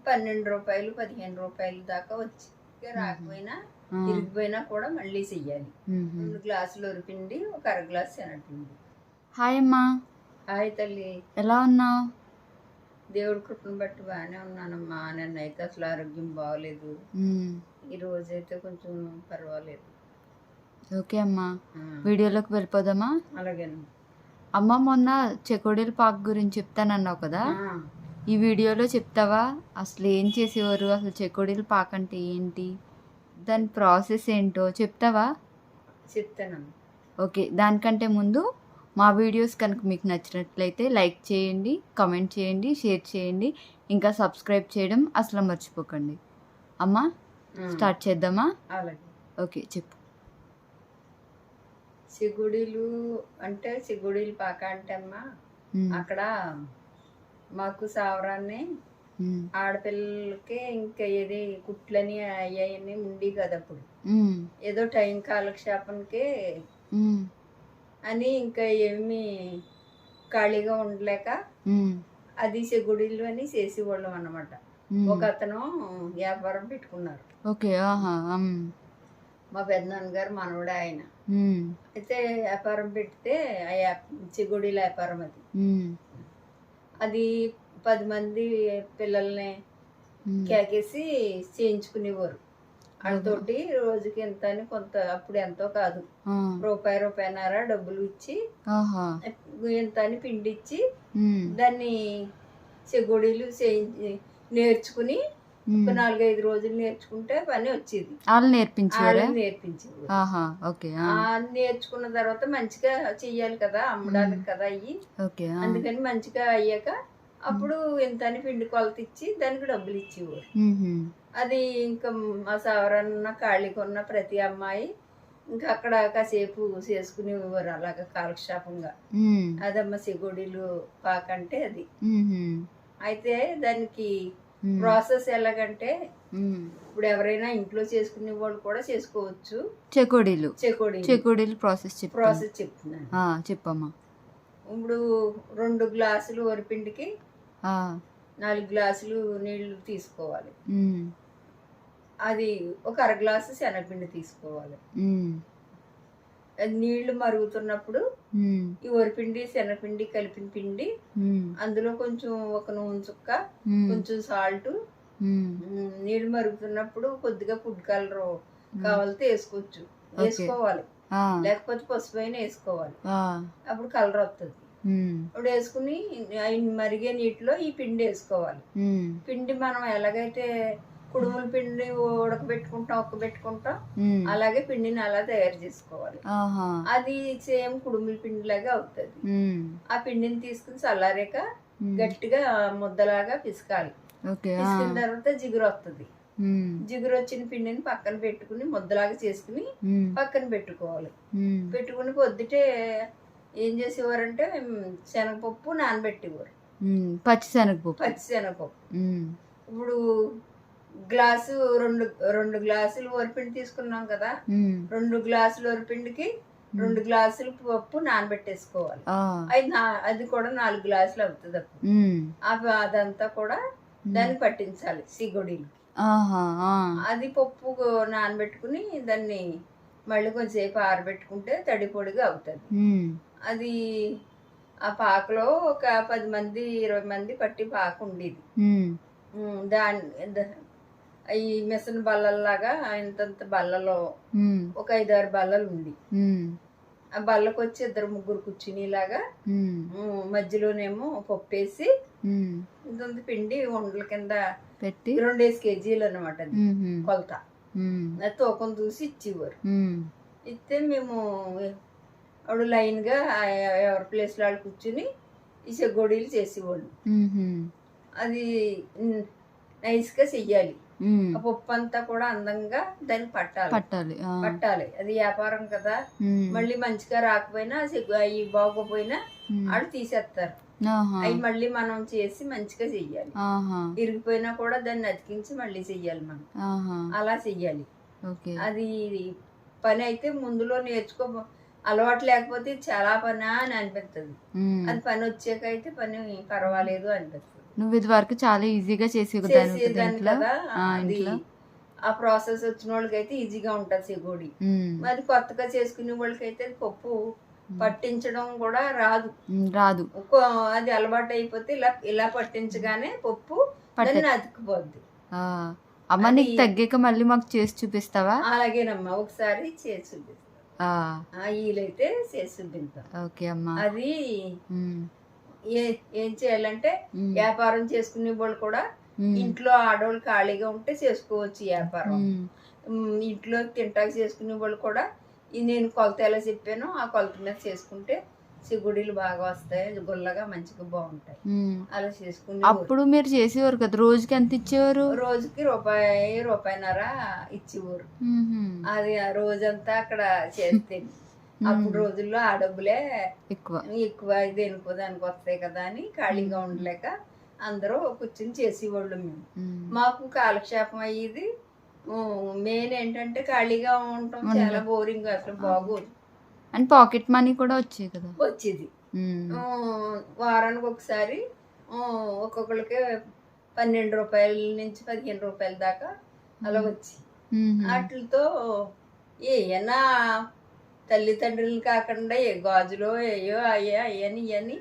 రూ. 12, రూ. 15 దాకా వచ్చి రాకపోయినా ఇరిగిపోయినా కూడా మళ్ళీ చెయ్యాలి. 2 గ్లాసులు వరిపిండి, ఒక అర గ్లాసు శనగపిండి. హాయ్ అమ్మా. హాయ్ తల్లి, ఎలా ఉన్నావు? దేవుడి కృపను బట్టి బాగానే ఉన్నానమ్మా. నిన్నైతే అసలు ఆరోగ్యం బాగోలేదు. ఈ రోజైతే కొంచెం పర్వాలేదు. ఓకే అమ్మా, వీడియోలోకి వెళ్ళిపోదామా? అలాగేనమ్మా. అమ్మ, మొన్న చెకోడీల పాక్ గురించి చెప్తానన్నావు కదా, ఈ వీడియోలో చెప్తావా? అసలు ఏం చేసేవారు, అసలు చెకోడీల పాక్ అంటే ఏంటి, దాని ప్రాసెస్ ఏంటో చెప్తావా? చెప్తానమ్మా. ఓకే, దానికంటే ముందు మా వీడియోస్ కనుక మీకు నచ్చినట్లయితే లైక్ చేయండి, కామెంట్ చేయండి, షేర్ చేయండి, ఇంకా సబ్స్క్రైబ్ చేయడం అసలు మర్చిపోకండి. అమ్మా, స్టార్ట్ చేద్దామా? అలాగే. ఓకే, చెప్పు. చెగుడీలు అంటే చెగుడీలు పాక అంటే అమ్మా, అక్కడ మాకు సావరాన్ని ఆడపిల్లలకి ఇంకా ఏది కుట్లని అయ్యాయని ఉండి కదా అప్పుడు. ఏదో టైం కాలక్షేపానికి అని ఇంకా ఏమి ఖాళీగా ఉండలేక అది చెగుడీలు అని చేసేవాళ్ళం అన్నమాట. ఒక అతను వ్యాపారం పెట్టుకున్నారు. ఓకే. మా పెద్దనాన్నగారు మనవడే ఆయన. అయితే వ్యాపారం పెడితే చెగుడీల వ్యాపారం అది 10 మంది పిల్లల్ని కేకేసి చేయించుకునేవారు. వాళ్ళతోటి రోజుకి ఎంత అని కొంత, అప్పుడు ఎంతో కాదు, రూపాయిన్నర డబ్బులు ఇచ్చి ఎంత అని పిండి ఇచ్చి దాన్ని చెగోడీలు నేర్చుకుని 4-5 రోజులు నేర్చుకుంటే పని వచ్చేది. వాళ్ళు నేర్పించేవారు. నేర్చుకున్న తర్వాత మంచిగా చెయ్యాలి కదా, అమ్మడానికి కదా అయ్యి. అందుకని మంచిగా అయ్యాక అప్పుడు ఎంత అని పిండి కొలత ఇచ్చి దానికి డబ్బులు ఇచ్చేవారు. అది ఇంకా మా సావరన్న ఖాళీగా ఉన్న ప్రతి అమ్మాయి ఇంకా అక్కడ కాసేపు చేసుకునేవారు అలాగా కాలక్షేపంగా. అదమ్మ చెగోడీలు పాక అంటే అది. అయితే దానికి ప్రాసెస్ ఎలాగంటే, ఇప్పుడు ఎవరైనా ఇంట్లో చేసుకునే వాళ్ళు కూడా చేసుకోవచ్చు. చెకోడీలు ప్రాసెస్ చెప్తున్నాను, చెప్పమ్మా. ఇప్పుడు 2 గ్లాసులు వరిపిండికి 4 గ్లాసులు నీళ్లు తీసుకోవాలి. అది ఒక అర గ్లాసు శనగపిండి తీసుకోవాలి. నీళ్లు మరుగుతున్నప్పుడు ఈ వరిపిండి శనగపిండి కలిపిన పిండి, అందులో కొంచెం ఒక నూనె చుక్క, కొంచెం సాల్ట్, నీళ్లు మరుగుతున్నప్పుడు కొద్దిగా ఫుడ్ కలర్ కావాలితే వేసుకోవాలి. లేకపోతే పసుపు అయినా వేసుకోవాలి, అప్పుడు కలర్ వస్తుంది. ఇప్పుడు వేసుకుని మరిగే నీటిలో ఈ పిండి వేసుకోవాలి. పిండి మనం ఎలాగైతే కుడుముల పిండి ఉడకబెట్టుకుంటాం అలాగే పిండిని అలా తయారు చేసుకోవాలి. అది సేమ్ కుడుముల పిండి లాగా అవుతుంది. ఆ పిండిని తీసుకుని చల్లారాక గట్టిగా ముద్దలాగా పిసకాలి. పిసికిన తర్వాత జిగురు వస్తుంది. జిగురు వచ్చిన పిండిని పక్కన పెట్టుకుని ముద్దలాగా చేసుకుని పక్కన పెట్టుకోవాలి. పెట్టుకుని పొద్దుటే ఏం చేసేవారంటే శనగపప్పు నానబెట్టేవారు. పచ్చిశనగపప్పు. ఇప్పుడు గ్లాసు 2 గ్లాసులు వరిపిండి తీసుకున్నాం కదా, 2 గ్లాసులు వరిపిండికి 2 గ్లాసులు పప్పు నానబెట్టేసుకోవాలి. అది కూడా 4 గ్లాసులు అవుతుంది. అప్పుడు అదంతా కూడా దాన్ని పట్టించాలి సిగొడీలకి. అది పప్పు నానబెట్టుకుని దాన్ని మళ్ళీ కొంచెంసేపు ఆరబెట్టుకుంటే తడి పొడిగా అవుతుంది. అది ఆ పాకలో ఒక 10 మంది 20 మంది పట్టి పాక ఉండేది. ఈ మిషన్ బల్లల్లాగా ఇంతంత బల్లలో ఒక 5-6 బల్లలు ఉంది. ఆ బల్లకు వచ్చి 2-3 కూర్చునేలాగా మధ్యలోనేమో పప్పు వేసి ఇంతంత పిండి ఉండల కింద పెట్టి 2 కేజీలు అనమాట అది కొలత. తూకం చూసి ఇచ్చేవారు. ఇస్తే మేము అప్పుడు లైన్ గా ఎవరి ప్లేస్ లో వాళ్ళు కూర్చుని ఈ చెగోడీలు చేసేవాళ్ళు. అది నైస్ గా చెయ్యాలి. ఆ పప్పు అంతా కూడా అందంగా దానికి పట్టాలి. అది వ్యాపారం కదా, మళ్ళీ మంచిగా రాకపోయినా అవి బాగోపోయినా వాళ్ళు తీసేస్తారు. అవి మళ్ళీ మనం చేసి మంచిగా చెయ్యాలి. ఇరిగిపోయినా కూడా దాన్ని అతికించి మళ్ళీ చెయ్యాలి మనం. అలా చెయ్యాలి. అది పని అయితే ముందులో అలవాటు లేకపోతే చాలా పని అని అనిపిస్తుంది. అది పని వచ్చాక అయితే పని పర్వాలేదు అనిపిస్తుంది. నువ్వు ఇది వరకు చాలా ఈజీగా చేసేదాన్ని కదా చేసేదాన్ని ఇంట్లో. కదా, అది ఇంట్లో ఆ ప్రాసెస్ వచ్చిన వాళ్ళకైతే ఈజీగా ఉంటుంది చెగోడి. మరి కొత్తగా చేసుకునే వాళ్ళకైతే పప్పు పట్టించడం కూడా రాదు. రాదు. అది అలవాటు అయిపోతే ఇలా ఇలా పట్టించగానే పప్పు దాన్ని అతుక్కుపోద్ది. అమ్మ నీకు తగ్గాక మళ్ళీ మాకు చేసి చూపిస్తావా? అలాగేనమ్మా, ఒకసారి చేసి చూపిస్తా. వీలైతే చేసి చూపిస్తా. ఓకే అమ్మా. అది ఏం చేయాలంటే వ్యాపారం చేసుకునే వాళ్ళు కూడా ఇంట్లో ఆడవాళ్ళు ఖాళీగా ఉంటే చేసుకోవచ్చు వ్యాపారం. ఇంట్లో తింటాక చేసుకునే వాళ్ళు కూడా నేను కొలత ఎలా చెప్పానో ఆ కొలత మీద చేసుకుంటే సిగుడీలు బాగా వస్తాయి, గుల్లగా మంచిగా బాగుంటాయి. అలా చేసుకుని అప్పుడు మీరు చేసేవారు కదా, రోజుకి ఎంత ఇచ్చేవారు? రోజుకి రూపాయిన్నర ఇచ్చేవారు. అది ఆ రోజంతా అక్కడ చేస్తే అప్పుడు రోజుల్లో ఆ డబ్బులే ఎక్కువ దేనికో దానికి వస్తాయి కదా అని ఖాళీగా ఉండలేక అందరూ కూర్చుని చేసేవాళ్ళు. మేము మాకు కాలక్షేపం అయ్యేది. మెయిన్ ఏంటంటే ఖాళీగా ఉండటం చాలా బోరింగ్, అసలు బాగోదు. అండ్ పాకెట్ మనీ కూడా వచ్చేది కదా, వచ్చేది. వారానికి ఒకసారి ఒక్కొక్కరికి 12 రూపాయల నుంచి 15 రూపాయల దాకా అలా వచ్చి వాటితో ఏయన్నా తల్లిదండ్రులు కాకుండా ఏ గాజులో ఏయో అయ్యని ఇవన్నీ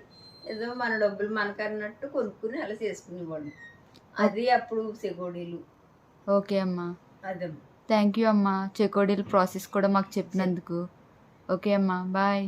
ఏదో మన డబ్బులు మనకన్నట్టు కొనుక్కుని అలా చేసుకునేవాళ్ళు. అది అప్పుడు చెకోడీలు. ఓకే అమ్మా, అదే. థ్యాంక్ యూ అమ్మా చెకోడీలు ప్రాసెస్ కూడా మాకు చెప్పినందుకు. ఓకే అమ్మా, బాయ్.